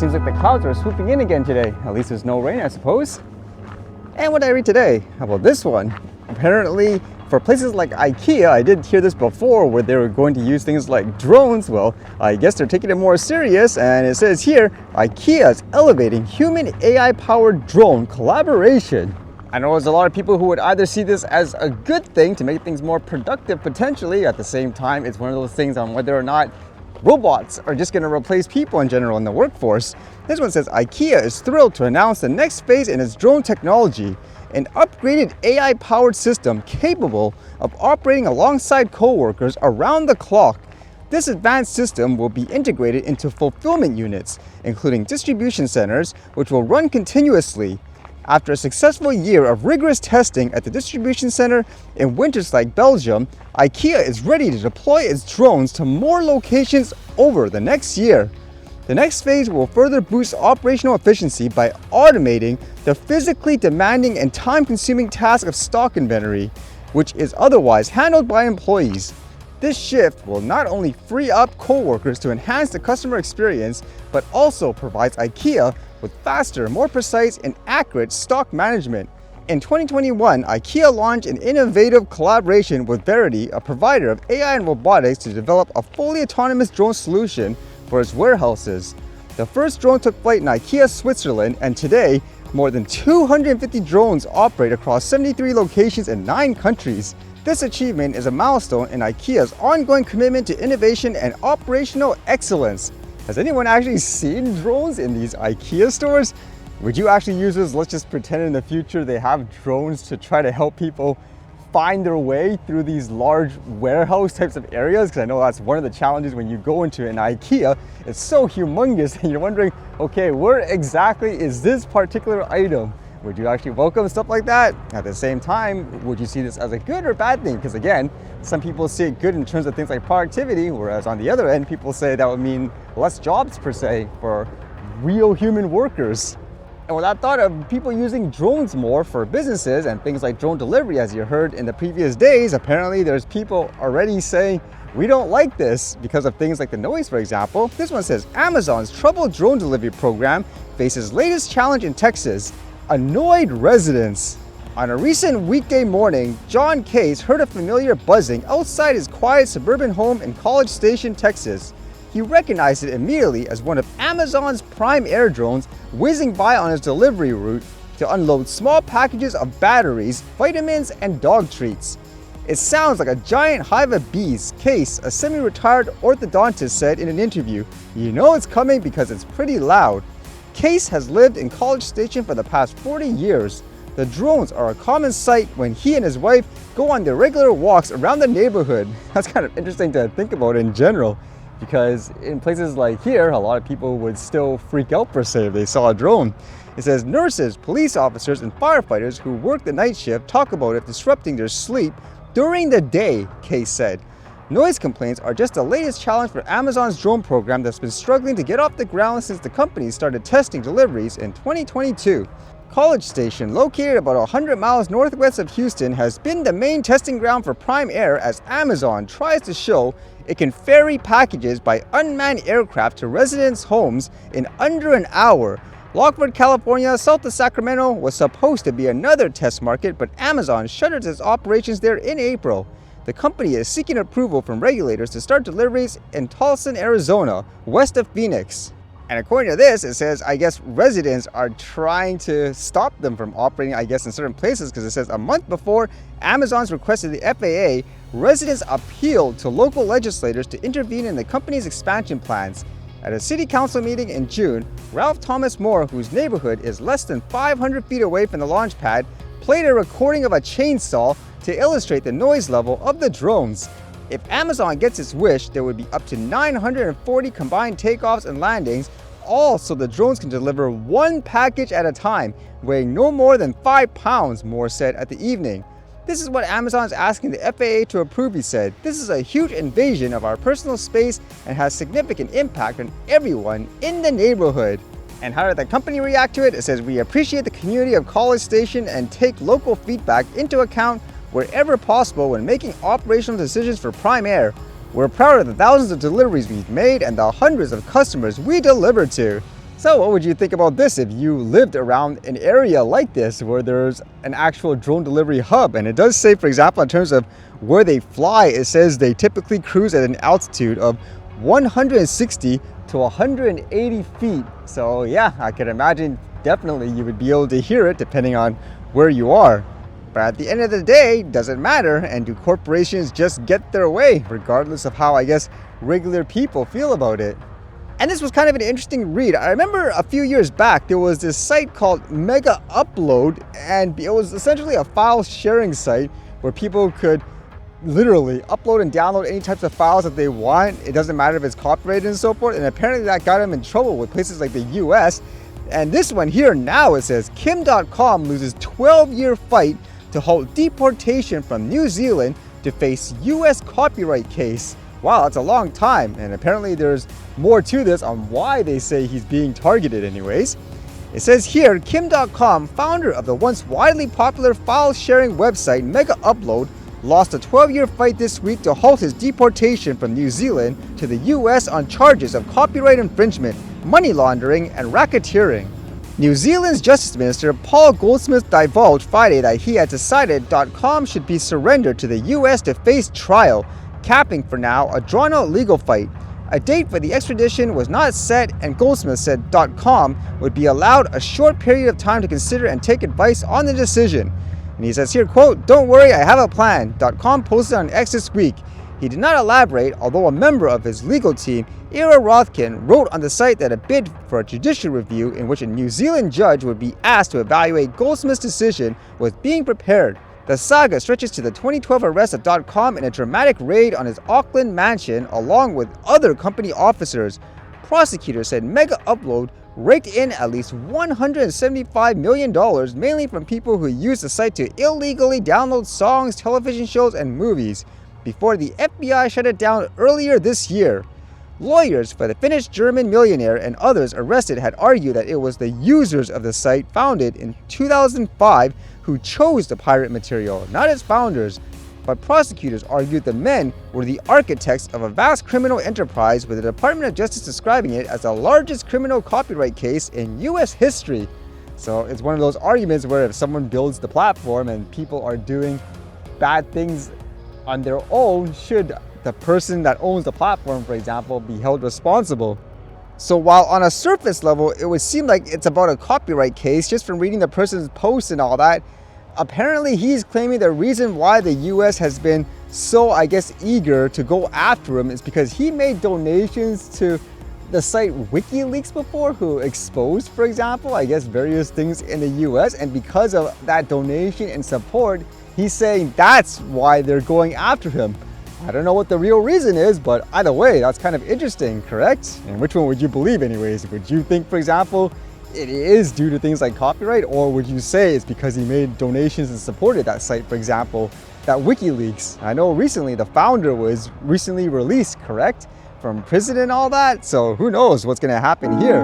seems like the clouds are swooping in again today. At least there's no rain, I suppose. And what did I read today? How about this one? Apparently, for places like Ikea, I did hear this before where they were going to use things like drones. Well, I guess they're taking it more serious, and it says here, Ikea is elevating human AI-powered drone collaboration. I know there's a lot of people who would either see this as a good thing to make things more productive potentially. At the same time, it's one of those things on whether or not robots are just going to replace people in general in the workforce. This one says Ikea is thrilled to announce the next phase in its drone technology, an upgraded AI-powered system capable of operating alongside coworkers around the clock. This advanced system will be integrated into fulfillment units, including distribution centers, which will run continuously. After a successful year of rigorous testing at the distribution center in Winterslagh, Belgium, Ikea is ready to deploy its drones to more locations over the next year. The next phase will further boost operational efficiency by automating the physically demanding and time-consuming task of stock inventory, which is otherwise handled by employees. This shift will not only free up coworkers to enhance the customer experience, but also provides Ikea with faster, more precise, and accurate stock management. In 2021, Ikea launched an innovative collaboration with Verity, a provider of AI and robotics, to develop a fully autonomous drone solution for its warehouses. The first drone took flight in Ikea, Switzerland, and today, more than 250 drones operate across 73 locations in 9 countries. This achievement is a milestone in Ikea's ongoing commitment to innovation and operational excellence. Has anyone actually seen drones in these Ikea stores? Would you actually use this? Let's just pretend in the future they have drones to try to help people find their way through these large warehouse types of areas, because I know that's one of the challenges when you go into an Ikea. It's so humongous and you're wondering, okay, where exactly is this particular item? Would you actually welcome stuff like that? At the same time, would you see this as a good or bad thing? Because again, some people see it good in terms of things like productivity, whereas on the other end, people say that would mean less jobs per se for real human workers. And with that thought of people using drones more for businesses and things like drone delivery, as you heard in the previous days, apparently there's people already saying, we don't like this because of things like the noise, for example. This one says, Amazon's troubled drone delivery program faces latest challenge in Texas. Annoyed residents. On a recent weekday morning, John Case heard a familiar buzzing outside his quiet suburban home in College Station, Texas. He recognized it immediately as one of Amazon's Prime Air drones whizzing by on his delivery route to unload small packages of batteries, vitamins, and dog treats. It sounds like a giant hive of bees, Case, a semi-retired orthodontist, said in an interview. You know it's coming because it's pretty loud. Case has lived in College Station for the past 40 years. The drones are a common sight when he and his wife go on their regular walks around the neighborhood. That's kind of interesting to think about in general, because in places like here, a lot of people would still freak out per se if they saw a drone. It says nurses, police officers, and firefighters who work the night shift talk about it disrupting their sleep during the day, Case said. Noise complaints are just the latest challenge for Amazon's drone program that's been struggling to get off the ground since the company started testing deliveries in 2022. College Station, located about 100 miles northwest of Houston, has been the main testing ground for Prime Air as Amazon tries to show it can ferry packages by unmanned aircraft to residents' homes in under an hour. Lockwood, California, south of Sacramento, was supposed to be another test market, but Amazon shuttered its operations there in April. The company is seeking approval from regulators to start deliveries in Tucson, Arizona, west of Phoenix. And according to this, it says, I guess residents are trying to stop them from operating, I guess, in certain places, because it says a month before Amazon's requested the FAA, residents appealed to local legislators to intervene in the company's expansion plans. At a city council meeting in June, Ralph Thomas Moore, whose neighborhood is less than 500 feet away from the launch pad, played a recording of a chainsaw to illustrate the noise level of the drones. If Amazon gets its wish, there would be up to 940 combined takeoffs and landings, all so the drones can deliver one package at a time, weighing no more than 5 pounds, Moore said at the evening. This is what Amazon's asking the FAA to approve, he said. This is a huge invasion of our personal space and has significant impact on everyone in the neighborhood. And how did the company react to it? It says, we appreciate the community of College Station and take local feedback into account wherever possible when making operational decisions for Prime Air. We're proud of the thousands of deliveries we've made and the hundreds of customers we delivered to, So what would you think about this if you lived around an area like this where there's an actual drone delivery hub? And it does say, for example, in terms of where they fly, it says they typically cruise at an altitude of 160 to 180 feet. So yeah, I can imagine definitely you would be able to hear it depending on where you are. But at the end of the day, it doesn't matter, and do corporations just get their way, regardless of how, I guess, regular people feel about it? And this was kind of an interesting read. I remember a few years back, there was this site called Mega Upload, and it was essentially a file sharing site where people could literally upload and download any types of files that they want. It doesn't matter if it's copyrighted and so forth. And apparently that got them in trouble with places like the US. And this one here now, it says Kim.com loses 12-year fight to halt deportation from New Zealand to face US copyright case. Wow, that's a long time. And apparently there's more to this on why they say he's being targeted anyways. It says here, Kim.com, founder of the once widely popular file-sharing website Mega Upload, lost a 12-year fight this week to halt his deportation from New Zealand to the US on charges of copyright infringement, money laundering, and racketeering. New Zealand's Justice Minister Paul Goldsmith divulged Friday that he had decided .com should be surrendered to the US to face trial, capping for now a drawn-out legal fight. A date for the extradition was not set, and Goldsmith said .com would be allowed a short period of time to consider and take advice on the decision. And he says here, quote, "Don't worry, I have a plan," .com posted on X this week. He did not elaborate, although a member of his legal team, Ira Rothkin, wrote on the site that a bid for a judicial review in which a New Zealand judge would be asked to evaluate Goldsmith's decision was being prepared. The saga stretches to the 2012 arrest of .com in a dramatic raid on his Auckland mansion, along with other company officers. Prosecutors said Mega Upload raked in at least $175 million, mainly from people who used the site to illegally download songs, television shows, and movies, before the FBI shut it down earlier this year. Lawyers for the Finnish-German millionaire and others arrested had argued that it was the users of the site, founded in 2005, who chose the pirate material, not its founders. But prosecutors argued the men were the architects of a vast criminal enterprise, with the Department of Justice describing it as the largest criminal copyright case in US history. So it's one of those arguments where if someone builds the platform and people are doing bad things on their own, should the person that owns the platform, for example, be held responsible? So while on a surface level, it would seem like it's about a copyright case just from reading the person's posts and all that, apparently he's claiming the reason why the US has been so, I guess, eager to go after him is because he made donations to the site WikiLeaks before, who exposed, for example, I guess various things in the US, and because of that donation and support, he's saying that's why they're going after him. I don't know what the real reason is, but either way, that's kind of interesting, correct? And which one would you believe anyways? Would you think, for example, it is due to things like copyright, or would you say it's because he made donations and supported that site, for example, that WikiLeaks? I know recently the founder was recently released, correct? From prison and all that, so who knows what's gonna happen here?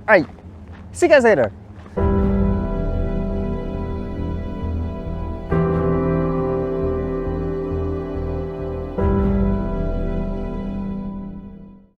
All right, see you guys later.